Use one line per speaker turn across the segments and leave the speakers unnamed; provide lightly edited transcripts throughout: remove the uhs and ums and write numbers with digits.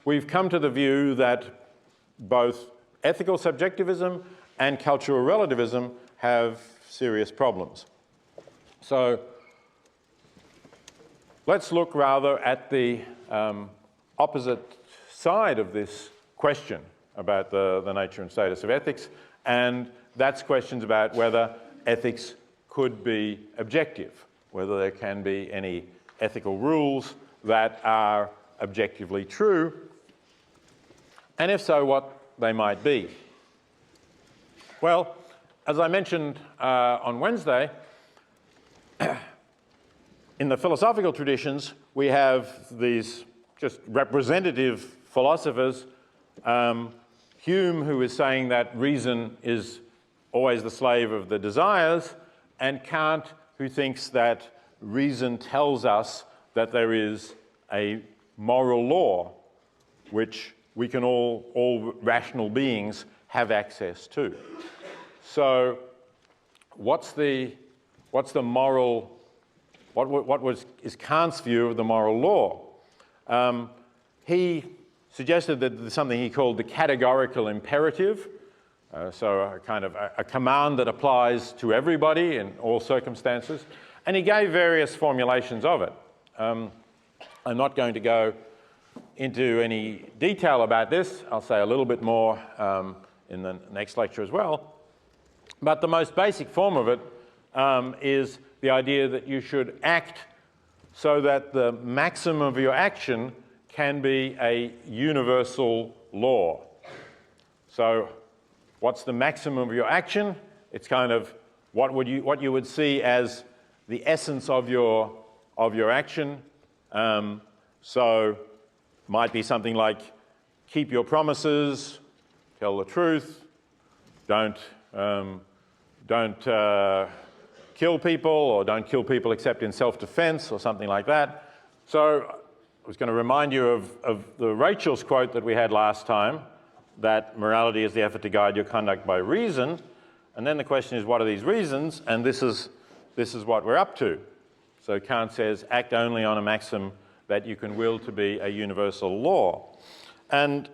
we've come to the view that both ethical subjectivism and cultural relativism have serious problems. So let's look rather at the opposite side of this question about the nature and status of ethics, and that's questions about whether ethics could be objective, whether there can be any ethical rules that are objectively true, and if so, what they might be. Well, as I mentioned on Wednesday, in the philosophical traditions, we have these just representative philosophers, Hume, who is saying that reason is always the slave of the desires, and Kant, who thinks that reason tells us that there is a moral law which we can all rational beings have access to. So what's the moral, is Kant's view of the moral law? He suggested that there's something he called the categorical imperative, so a kind of a command that applies to everybody in all circumstances, and he gave various formulations of it. I'm not going to go into any detail about this. I'll say a little bit more in the next lecture as well. But the most basic form of it is the idea that you should act so that the maximum of your action can be a universal law. So what's the maximum of your action? It's kind of what you would see as the essence of your action. So might be something like keep your promises, tell the truth, don't kill people, or don't kill people except in self-defense, or something like that. So I was going to remind you of the Rachel's quote that we had last time, that morality is the effort to guide your conduct by reason. And then the question is, what are these reasons? And this is what we're up to. So Kant says, act only on a maxim that you can will to be a universal law. And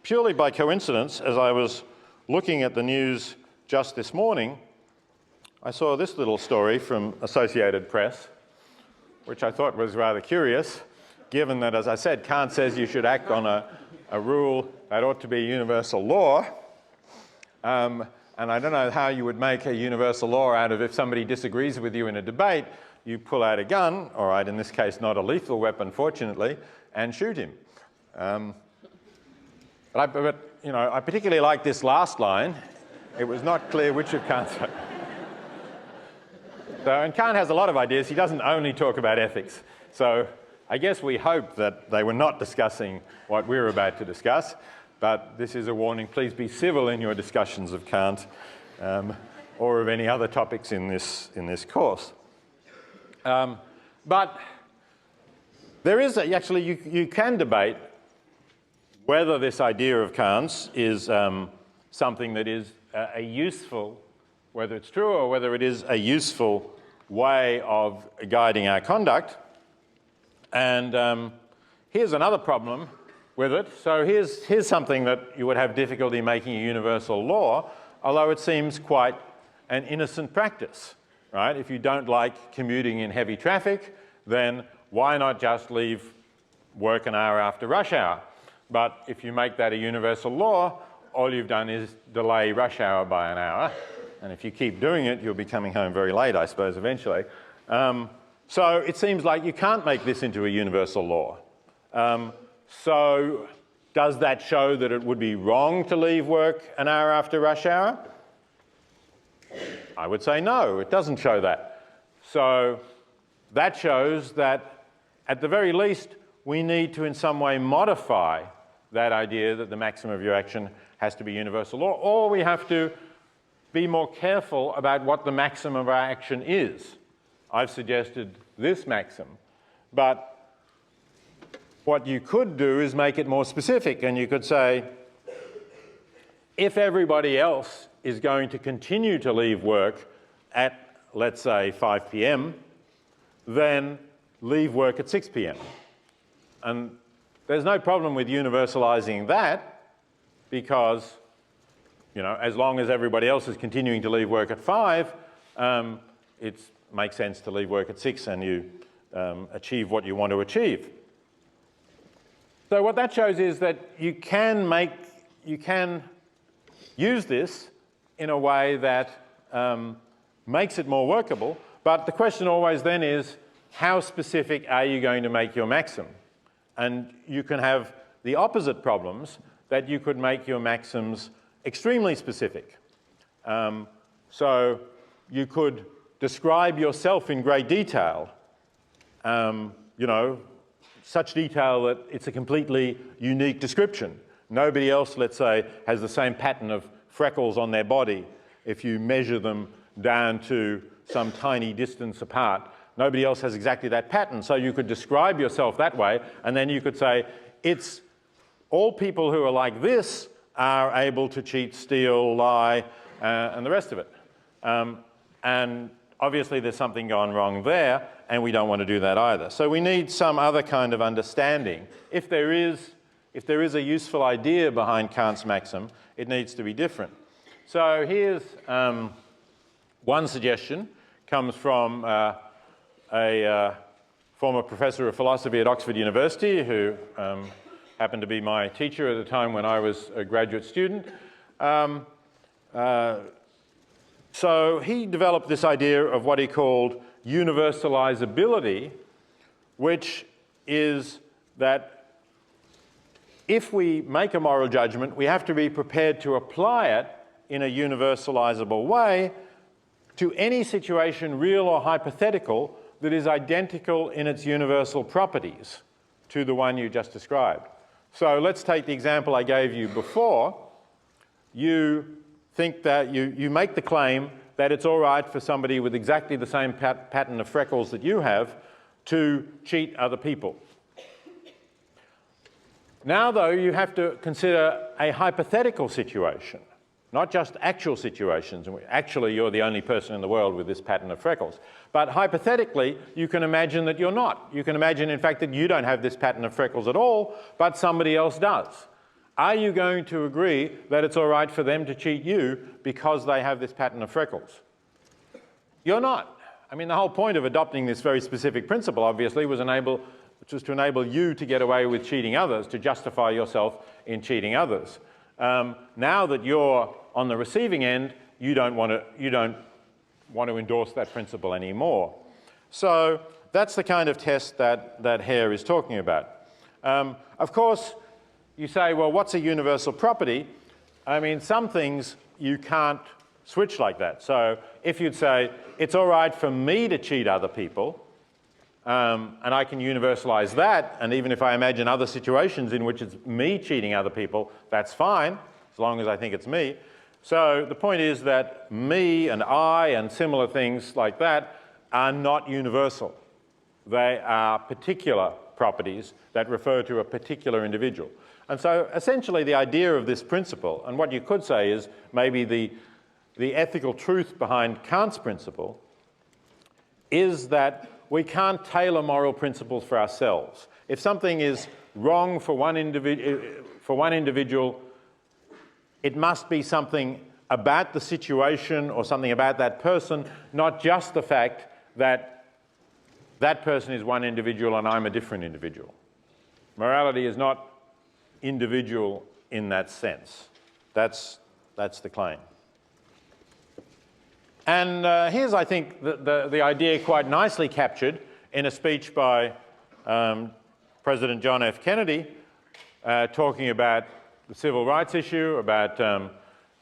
purely by coincidence, as I was looking at the news just this morning, I saw this little story from Associated Press, which I thought was rather curious, given that, as I said, Kant says you should act on a rule that ought to be a universal law. And I don't know how you would make a universal law out of if somebody disagrees with you in a debate, you pull out a gun, all right, in this case not a lethal weapon, fortunately, and shoot him. But you know, I particularly like this last line. It was not clear which of Kant's. And Kant has a lot of ideas. He doesn't only talk about ethics. So I guess we hope that they were not discussing what we're about to discuss, but this is a warning. Please be civil in your discussions of Kant or of any other topics in this course. But there is actually, you can debate whether this idea of Kant's is something that is a useful, whether it's true or whether it is a useful way of guiding our conduct. And here's another problem with it. So here's something that you would have difficulty making a universal law, although it seems quite an innocent practice, right? If you don't like commuting in heavy traffic, then why not just leave work an hour after rush hour? But if you make that a universal law, all you've done is delay rush hour by an hour. And if you keep doing it, you'll be coming home very late, I suppose, eventually. So it seems like you can't make this into a universal law. So does that show that it would be wrong to leave work an hour after rush hour? I would say no, it doesn't show that. So that shows that, at the very least, we need to in some way modify that idea that the maximum of your action has to be universal law, or we have to be more careful about what the maximum of our action is. I've suggested this maxim, but what you could do is make it more specific, and you could say, if everybody else is going to continue to leave work at, let's say, 5 p.m., then leave work at 6 p.m. And there's no problem with universalizing that because, you know, as long as everybody else is continuing to leave work at 5, it makes sense to leave work at 6 and you achieve what you want to achieve. So what that shows is that you can use this in a way that makes it more workable, but the question always then is, how specific are you going to make your maxim? And you can have the opposite problems, that you could make your maxims extremely specific. So you could describe yourself in great detail, you know, such detail that it's a completely unique description. Nobody else, let's say, has the same pattern of freckles on their body. If you measure them down to some tiny distance apart, nobody else has exactly that pattern. So you could describe yourself that way, and then you could say, it's all people who are like this are able to cheat, steal, lie, and the rest of it. And obviously there's something gone wrong there, and we don't want to do that either. So we need some other kind of understanding. If there is a useful idea behind Kant's maxim, it needs to be different. So here's one suggestion, comes from a former professor of philosophy at Oxford University who happened to be my teacher at the time when I was a graduate student. So he developed this idea of what he called universalizability, which is that if we make a moral judgment, we have to be prepared to apply it in a universalizable way to any situation, real or hypothetical, that is identical in its universal properties to the one you just described. So let's take the example I gave you before. You think that you make the claim that it's all right for somebody with exactly the same pattern of freckles that you have to cheat other people. Now, though, you have to consider a hypothetical situation, not just actual situations. Actually, you're the only person in the world with this pattern of freckles. But hypothetically, you can imagine that you're not. You can imagine, in fact, that you don't have this pattern of freckles at all, but somebody else does. Are you going to agree that it's all right for them to cheat you because they have this pattern of freckles? You're not. I mean, the whole point of adopting this very specific principle, obviously, was to enable you to get away with cheating others, to justify yourself in cheating others. Now that you're on the receiving end, you don't want to endorse that principle anymore. So that's the kind of test that Hare is talking about. Of course, you say, well, what's a universal property? I mean, some things you can't switch like that. So if you'd say, it's all right for me to cheat other people, and I can universalize that, and even if I imagine other situations in which it's me cheating other people, that's fine, as long as I think it's me. So the point is that me and I and similar things like that are not universal. They are particular properties that refer to a particular individual. And so essentially the idea of this principle, and what you could say is maybe the ethical truth behind Kant's principle, is that we can't tailor moral principles for ourselves. If something is wrong for one individual, it must be something about the situation or something about that person, not just the fact that that person is one individual and I'm a different individual. Morality is not individual in that sense. That's the claim. And here's, I think, the idea quite nicely captured in a speech by President John F. Kennedy talking about the civil rights issue, about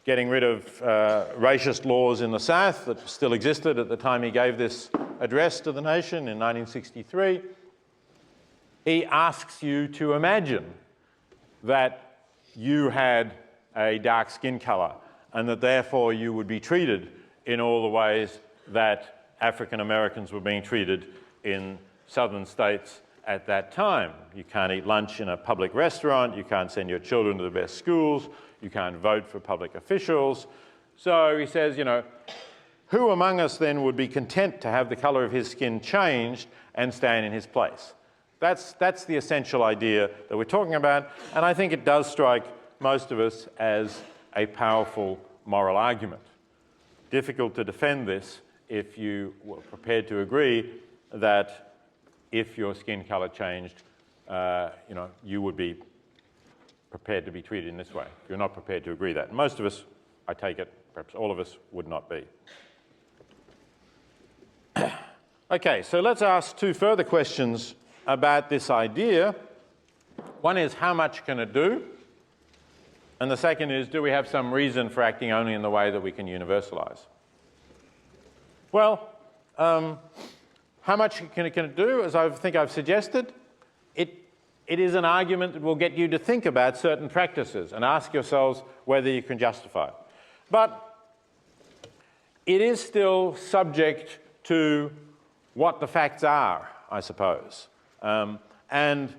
getting rid of racist laws in the South that still existed at the time he gave this address to the nation in 1963. He asks you to imagine that you had a dark skin colour and that therefore you would be treated in all the ways that African Americans were being treated in southern states at that time. You can't eat lunch in a public restaurant, you can't send your children to the best schools, you can't vote for public officials. So he says, you know, who among us then would be content to have the colour of his skin changed and stand in his place? That's the essential idea that we're talking about, and I think it does strike most of us as a powerful moral argument. Difficult to defend this if you were prepared to agree that if your skin colour changed, you would be prepared to be treated in this way. You're not prepared to agree that. Most of us, I take it, perhaps all of us, would not be. Okay, so let's ask two further questions about this idea. One is, how much can it do? And the second is, do we have some reason for acting only in the way that we can universalize? Well, how much can it do? As I think I've suggested, it is an argument that will get you to think about certain practices and ask yourselves whether you can justify it. But it is still subject to what the facts are, I suppose. And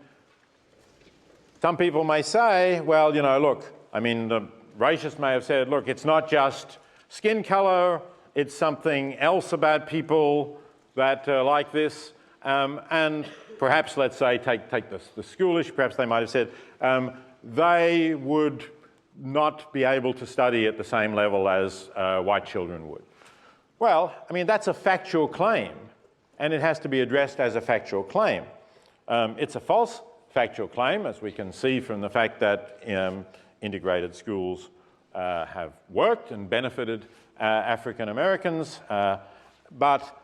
some people may say, well, look, the racist may have said, look, it's not just skin colour, it's something else about people that are like this. And perhaps, let's say, take the schoolish, perhaps they might have said, they would not be able to study at the same level as white children would. Well, that's a factual claim, and it has to be addressed as a factual claim. It's a false factual claim, as we can see from the fact that integrated schools have worked and benefited African Americans, but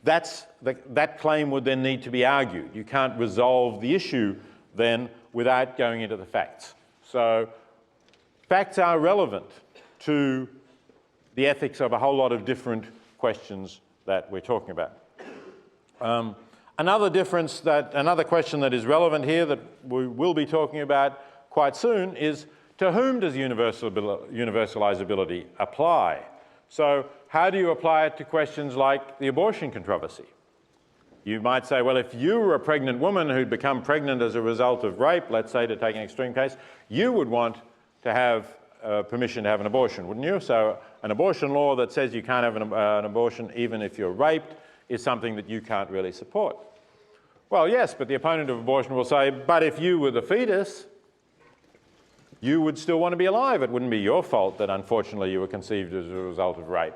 that claim would then need to be argued. You can't resolve the issue then without going into the facts. So facts are relevant to the ethics of a whole lot of different questions that we're talking about. Another question that is relevant here that we will be talking about quite soon is, to whom does universalizability apply? So how do you apply it to questions like the abortion controversy? You might say, well, if you were a pregnant woman who'd become pregnant as a result of rape, let's say, to take an extreme case, you would want to have permission to have an abortion, wouldn't you? So an abortion law that says you can't have an abortion even if you're raped is something that you can't really support. Well, yes, but the opponent of abortion will say, but if you were the fetus, you would still want to be alive. It wouldn't be your fault that, unfortunately, you were conceived as a result of rape.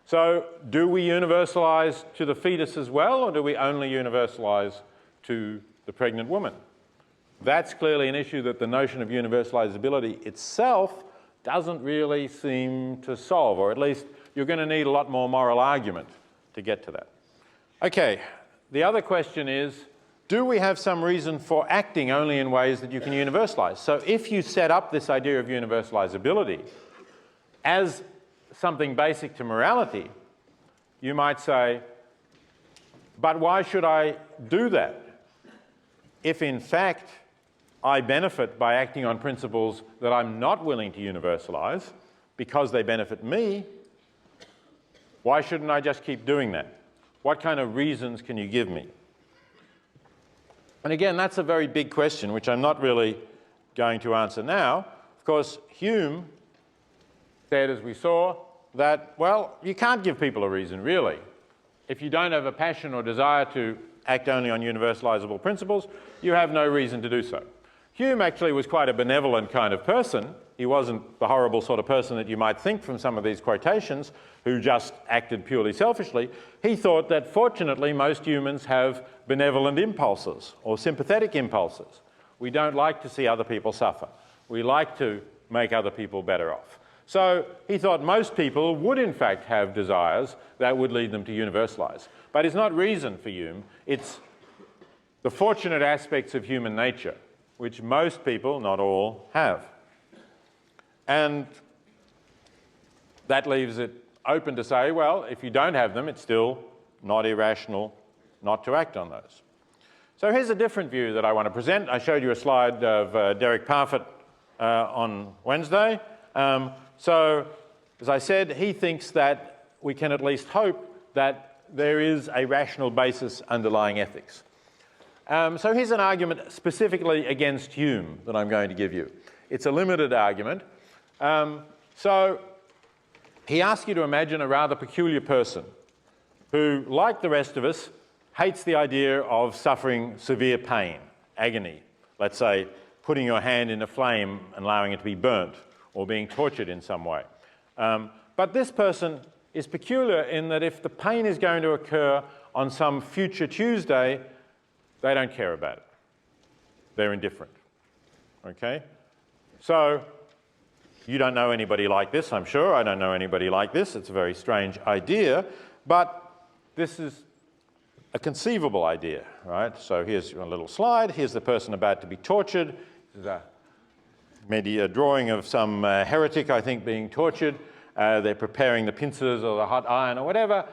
So do we universalize to the fetus as well, or do we only universalize to the pregnant woman? That's clearly an issue that the notion of universalizability itself doesn't really seem to solve, or at least you're going to need a lot more moral argument to get to that. Okay, the other question is, do we have some reason for acting only in ways that you can universalize? So if you set up this idea of universalizability as something basic to morality, you might say, but why should I do that if in fact I benefit by acting on principles that I'm not willing to universalize because they benefit me? Why shouldn't I just keep doing that? What kind of reasons can you give me? And again, that's a very big question, which I'm not really going to answer now. Of course, Hume said, as we saw, that, well, you can't give people a reason, really. If you don't have a passion or desire to act only on universalizable principles, you have no reason to do so. Hume actually was quite a benevolent kind of person. He wasn't the horrible sort of person that you might think from some of these quotations, who just acted purely selfishly. He thought that, fortunately, most humans have benevolent impulses or sympathetic impulses. We don't like to see other people suffer. We like to make other people better off. So he thought most people would, in fact, have desires that would lead them to universalize. But it's not reason for Hume. It's the fortunate aspects of human nature, which most people, not all, have. And that leaves it open to say, well, if you don't have them, it's still not irrational not to act on those. So here's a different view that I want to present. I showed you a slide of Derek Parfit on Wednesday. So, as I said, he thinks that we can at least hope that there is a rational basis underlying ethics. So here's an argument specifically against Hume that I'm going to give you. It's a limited argument. So he asks you to imagine a rather peculiar person who, like the rest of us, hates the idea of suffering severe pain, agony. Let's say putting your hand in a flame and allowing it to be burnt, or being tortured in some way. But this person is peculiar in that if the pain is going to occur on some future Tuesday, they don't care about it. They're indifferent. Okay? So, you don't know anybody like this, I'm sure. I don't know anybody like this. It's a very strange idea, but this is a conceivable idea, right? So here's a little slide. Here's the person about to be tortured. Maybe a drawing of some heretic, I think, being tortured. They're preparing the pincers or the hot iron or whatever.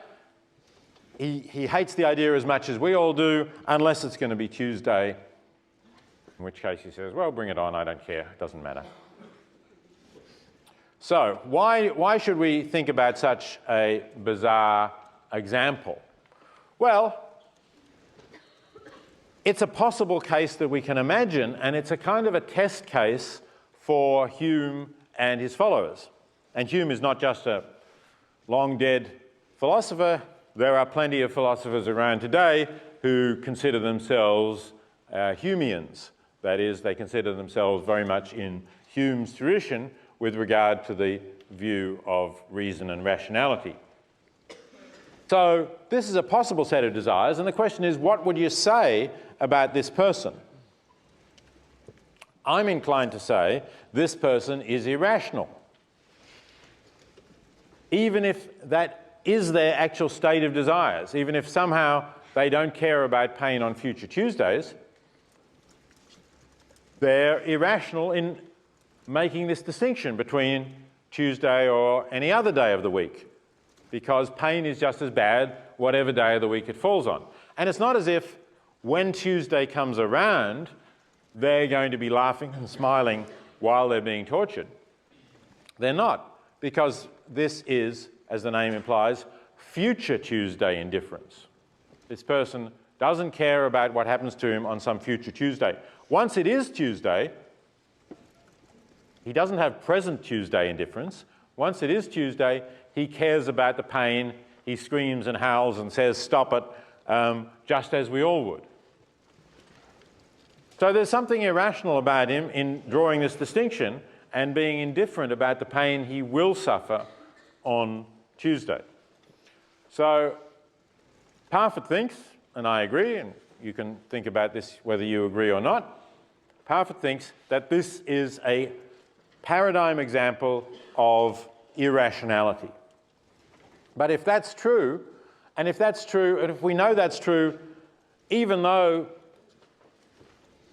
He hates the idea as much as we all do, unless it's going to be Tuesday, in which case he says, well, bring it on, I don't care, it doesn't matter. So why should we think about such a bizarre example? Well, it's a possible case that we can imagine, and it's a kind of a test case for Hume and his followers. And Hume is not just a long-dead philosopher. There are plenty of philosophers around today who consider themselves Humeans. That is, they consider themselves very much in Hume's tradition with regard to the view of reason and rationality. So this is a possible set of desires, and the question is, what would you say about this person? I'm inclined to say this person is irrational. Even if that is their actual state of desires, even if somehow they don't care about pain on future Tuesdays, they're irrational in making this distinction between Tuesday or any other day of the week, because pain is just as bad whatever day of the week it falls on. And it's not as if when Tuesday comes around, they're going to be laughing and smiling while they're being tortured. They're not, because this is, as the name implies, future Tuesday indifference. This person doesn't care about what happens to him on some future Tuesday. Once it is Tuesday, he doesn't have present Tuesday indifference. Once it is Tuesday, he cares about the pain. He screams and howls and says, stop it, just as we all would. So there's something irrational about him in drawing this distinction and being indifferent about the pain he will suffer on Tuesday. So Parfit thinks, and I agree, and you can think about this whether you agree or not, Parfit thinks that this is a paradigm example of irrationality. But if that's true, and if we know that's true, even though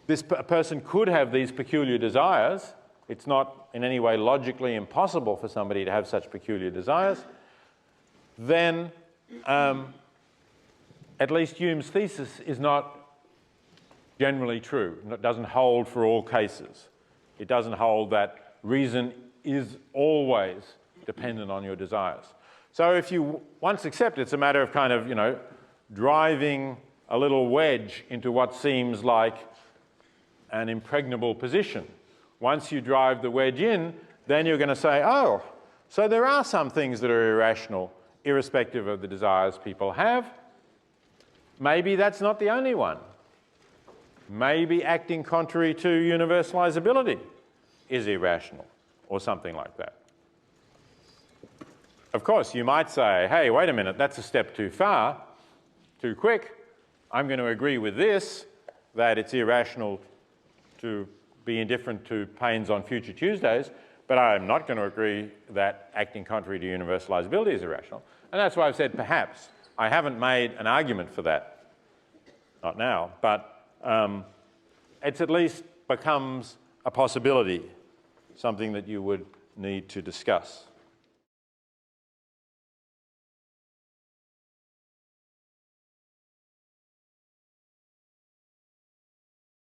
this person could have these peculiar desires, it's not in any way logically impossible for somebody to have such peculiar desires, then at least Hume's thesis is not generally true. It doesn't hold for all cases. It doesn't hold that reason is always dependent on your desires. So if you once accept it's a matter of kind of, driving a little wedge into what seems like an impregnable position. Once you drive the wedge in, then you're going to say, oh, so there are some things that are irrational, irrespective of the desires people have. Maybe that's not the only one. Maybe acting contrary to universalizability is irrational, or something like that. Of course, you might say, hey, wait a minute, that's a step too far, too quick. I'm going to agree with this, that it's irrational to be indifferent to pains on future Tuesdays, but I'm not going to agree that acting contrary to universalizability is irrational. And that's why I've said perhaps. I haven't made an argument for that, not now, but it's at least becomes a possibility, something that you would need to discuss.